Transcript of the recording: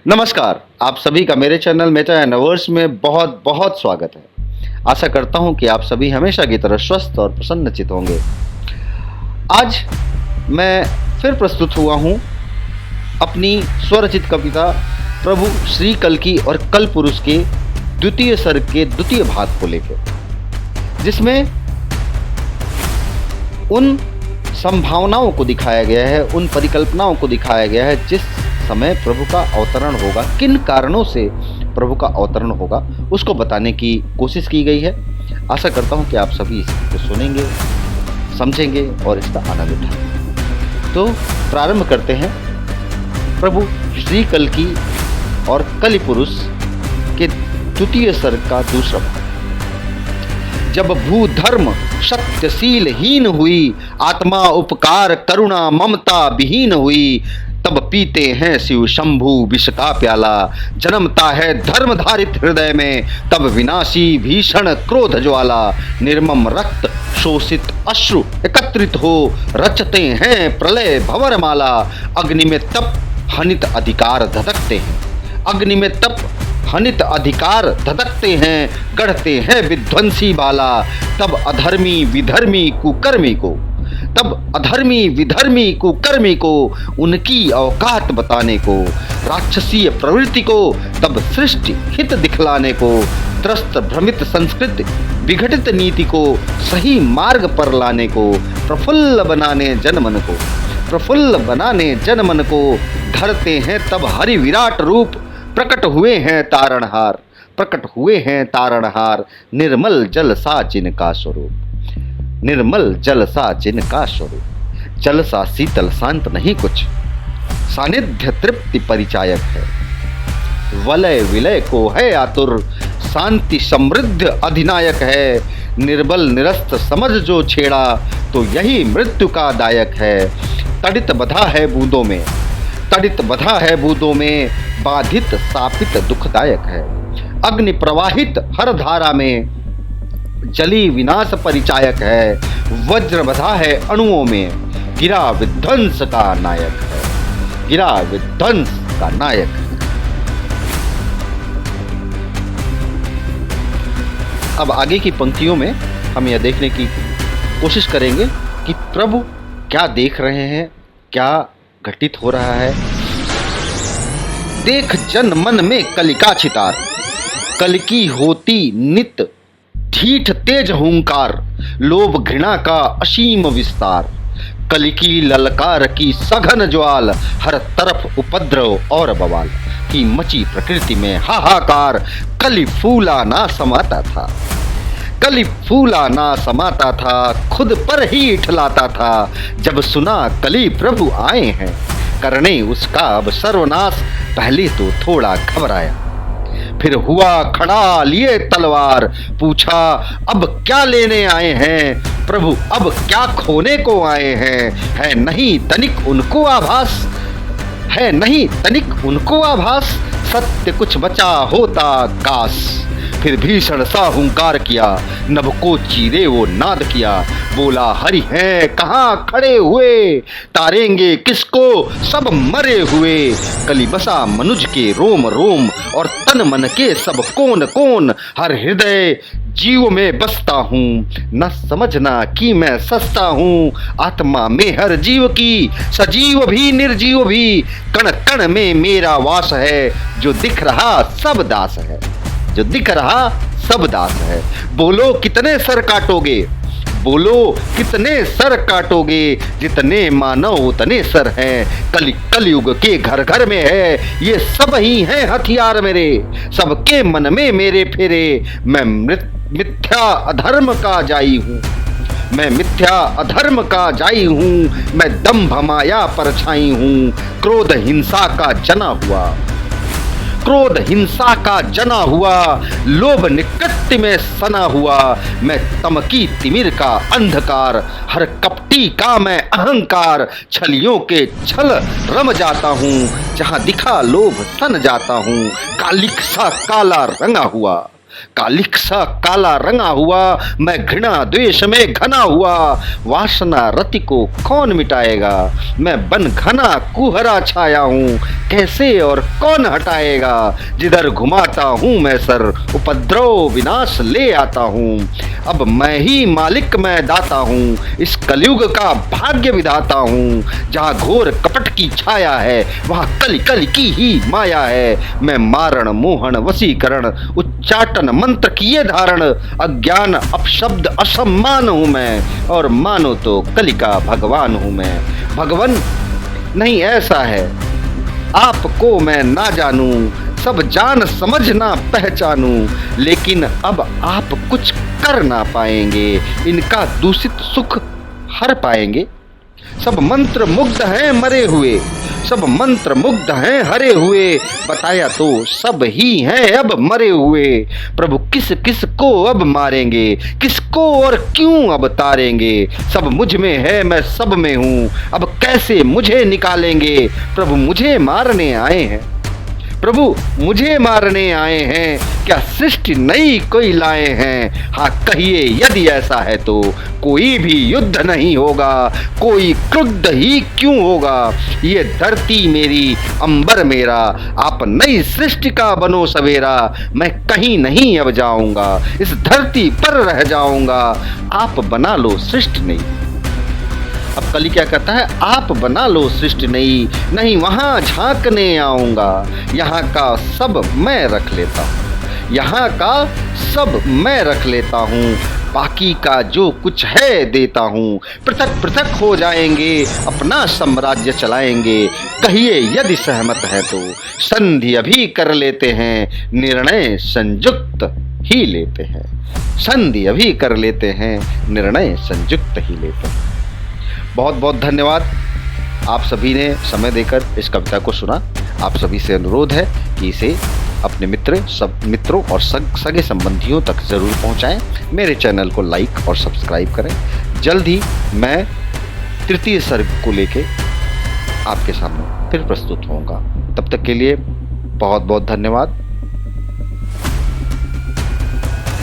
नमस्कार, आप सभी का मेरे चैनल मेटा यूनिवर्स में बहुत बहुत स्वागत है। आशा करता हूं कि आप सभी हमेशा की तरह स्वस्थ और प्रसन्नचित होंगे। आज मैं फिर प्रस्तुत हुआ हूं अपनी स्वरचित कविता प्रभु श्री कल्कि और कलपुरुष के द्वितीय सर्ग के द्वितीय भाग को लेकर, जिसमें उन संभावनाओं को दिखाया गया है, उन परिकल्पनाओं को दिखाया गया है जिस समय प्रभु का अवतरण होगा, किन कारणों से प्रभु का अवतरण होगा, उसको बताने की कोशिश की गई है। आशा करता हूं कि आप सभी इसको सुनेंगे, समझेंगे और इसका आनंद उठाएंगे। तो प्रारंभ करते हैं प्रभु श्री कल्कि और कलिपुरुष के द्वितीय सर्ग का दूसरा भाग। जब भूधर्म सत्यशीलहीन हुई, आत्मा उपकार करुणा ममता विहीन हुई, तब पीते हैं शिव शंभु विष का प्याला। जन्मता है धर्म धारित हृदय में, तब विनाशी भीषण क्रोध ज्वाला। निर्मम रक्त शोषित अश्रु एकत्रित हो, रचते हैं प्रलय भंवरमाला। अग्नि में तप हनित अधिकार धधकते हैं, अग्नि में तप हनित अधिकार धधकते हैं, गढ़ते हैं विध्वंसी बाला। तब अधर्मी विधर्मी कुकर्मी को उनकी औकात बताने को, राक्षसीय प्रवृत्ति को तब सृष्टि हित दिखलाने को, त्रस्त भ्रमित संस्कृति विघटित नीति को सही मार्ग पर लाने को, प्रफुल्ल बनाने जनमन को धरते हैं तब हरि विराट रूप। प्रकट हुए हैं तारणहार, निर्मल जल सा जिनका स्वरूप। जल सा शीतल शांत नहीं कुछ, सानिध्य तृप्ति परिचायक है। वलय विलय को है आतुर, शांति समृद्ध अधिनायक है। निर्बल निरस्त समझ जो छेड़ा, तो यही मृत्यु का दायक है। तड़ित बधा है बूंदों में, बाधित सापित दुखदायक है। अग्नि प्रवाहित हर धारा में, जली विनाश परिचायक है। वज्र बधा है अणुओं में, गिरा विध्वंस का नायक है। अब आगे की पंक्तियों में हम यह देखने की कोशिश करेंगे कि प्रभु क्या देख रहे हैं, क्या घटित हो रहा है। देख जन मन में कलिका छितार, कलिकी होती नित ढीठ तेज हुंकार। लोभ घृणा का असीम विस्तार, कलिकी ललकार की सघन ज्वाल। हर तरफ उपद्रव और बवाल की मची प्रकृति में हाहाकार। कलि फूला ना समाता था, खुद पर ही इठलाता था। जब सुना कलि प्रभु आए हैं, करने उसका अब सर्वनाश। पहले तो थोड़ा घबराया, फिर हुआ खड़ा लिए तलवार। पूछा अब क्या लेने आए हैं प्रभु, अब क्या खोने को आए हैं। है नहीं तनिक उनको आभास, सत्य कुछ बचा होता काश। फिर भीषण सा हुंकार किया, नभ को चीरे वो नाद किया। बोला हरि हैं कहाँ खड़े हुए, तारेंगे किसको सब मरे हुए। कलि बसा मनुज के रोम रोम, और तन मन के सब कोन कोन। हर हृदय जीव में बसता हूँ, न समझना कि मैं सस्ता हूँ। आत्मा में हर जीव की, सजीव भी निर्जीव भी। कण कण में मेरा वास है, जो दिख रहा सब दास है। बोलो कितने सर काटोगे, जितने मानो उतने सर हैं। कलयुग के घर घर में है, ये सब ही हैं हथियार मेरे। सबके मन में मेरे फेरे, मैं मिथ्या अधर्म का जाई हूँ। मैं दंभ माया पर छाई हूँ। क्रोध हिंसा का जना हुआ, लोभ निकृत्य में सना हुआ। मैं तमकी तिमिर का अंधकार, हर कपटी का मैं अहंकार। छलियों के छल रम जाता हूँ, जहाँ दिखा लोभ सन जाता हूँ। कालिक सा काला रंगा हुआ, कालिक सा काला रंगा हुआ, मैं घृणा द्वेष में घना हुआ, वासना रति को कौन मिटाएगा। मैं बन घना कुहरा छाया हूँ, कैसे और कौन हटाएगा। जिधर घुमाता हूँ मैं सर, उपद्रव विनाश ले आता हूँ। अब मैं ही मालिक मैं दाता हूँ, इस कलयुग का भाग्य विधाता हूँ। जहाँ घोर कपट की छाया है, वहाँ कलि कलि की ही माया है। मैं मारण मोहन वशीकरण, उच्चाटन मंत्र किए धारण। अज्ञान अपशब्द असम्मान हूँ मैं, और मानो तो कलि का भगवान हूँ मैं। भगवान नहीं ऐसा है, आपको मैं ना जानूं, सब जान समझ ना पहचानूं। लेकिन अब आप कुछ कर ना पाएंगे, इनका दूषित सुख हर पाएंगे। सब मंत्र मुग्ध हैं मरे हुए, सब मंत्र मुग्ध हैं हरे हुए। बताया तो सब ही हैं अब मरे हुए। प्रभु किस किस को अब मारेंगे, किसको और क्यों अब तारेंगे। सब मुझ में है मैं सब में हूँ, अब कैसे मुझे निकालेंगे। प्रभु मुझे मारने आए हैं, प्रभु मुझे मारने आए हैं, क्या सृष्टि नई कोई लाए हैं। हाँ कहिए यदि ऐसा है तो कोई भी युद्ध नहीं होगा, कोई क्रुद्ध ही क्यों होगा। ये धरती मेरी अंबर मेरा, आप नई सृष्टि का बनो सवेरा। मैं कहीं नहीं अब जाऊंगा, इस धरती पर रह जाऊंगा। आप बना लो सृष्टि नई। अब कलि क्या कहता है, आप बना लो सृष्टि नई, नहीं वहां झांकने आऊंगा। यहाँ का सब मैं रख लेता हूँ, यहाँ का सब मैं रख लेता हूँ। बाकी का जो कुछ है देता हूँ। पृथक पृथक हो जाएंगे, अपना साम्राज्य चलाएंगे। कहिए यदि सहमत है तो संधि अभी कर लेते हैं, निर्णय संयुक्त ही लेते हैं। संधि अभी कर लेते हैं, निर्णय संयुक्त ही लेते हैं। बहुत बहुत धन्यवाद, आप सभी ने समय देकर इस कविता को सुना। आप सभी से अनुरोध है कि इसे अपने मित्रों और सगे संबंधियों तक ज़रूर पहुंचाएं। मेरे चैनल को लाइक और सब्सक्राइब करें। जल्द ही मैं तृतीय सर्ग को लेके आपके सामने फिर प्रस्तुत होऊंगा। तब तक के लिए बहुत बहुत धन्यवाद।